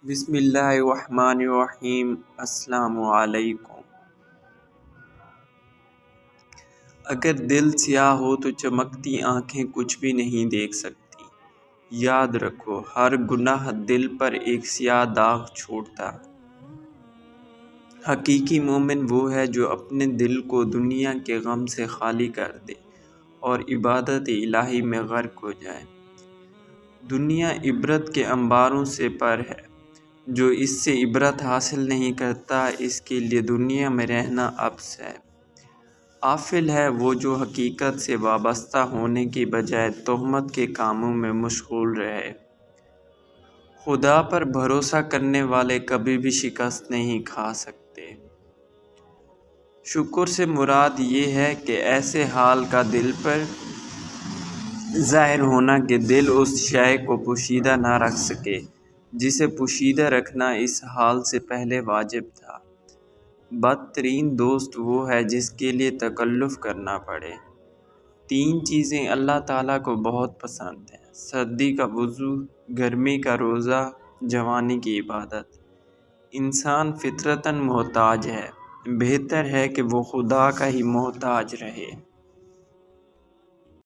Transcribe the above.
بسم اللہ الرحمن الرحیم۔ السلام علیکم۔ اگر دل سیاہ ہو تو چمکتی آنکھیں کچھ بھی نہیں دیکھ سکتی۔ یاد رکھو، ہر گناہ دل پر ایک سیاہ داغ چھوڑتا۔ حقیقی مومن وہ ہے جو اپنے دل کو دنیا کے غم سے خالی کر دے اور عبادت الہی میں غرق ہو جائے۔ دنیا عبرت کے انباروں سے پر ہے۔ جو اس سے عبرت حاصل نہیں کرتا، اس کے لیے دنیا میں رہنا عبث ہے۔ غافل ہے وہ جو حقیقت سے وابستہ ہونے کی بجائے تہمت کے کاموں میں مشغول رہے۔ خدا پر بھروسہ کرنے والے کبھی بھی شکست نہیں کھا سکتے۔ شکر سے مراد یہ ہے کہ ایسے حال کا دل پر ظاہر ہونا کہ دل اس شے کو پوشیدہ نہ رکھ سکے جسے پوشیدہ رکھنا اس حال سے پہلے واجب تھا۔ بدترین دوست وہ ہے جس کے لیے تکلف کرنا پڑے۔ 3 چیزیں اللہ تعالیٰ کو بہت پسند ہیں: سردی کا وضو، گرمی کا روزہ، جوانی کی عبادت۔ انسان فطرتاً محتاج ہے۔ بہتر ہے کہ وہ خدا کا ہی محتاج رہے۔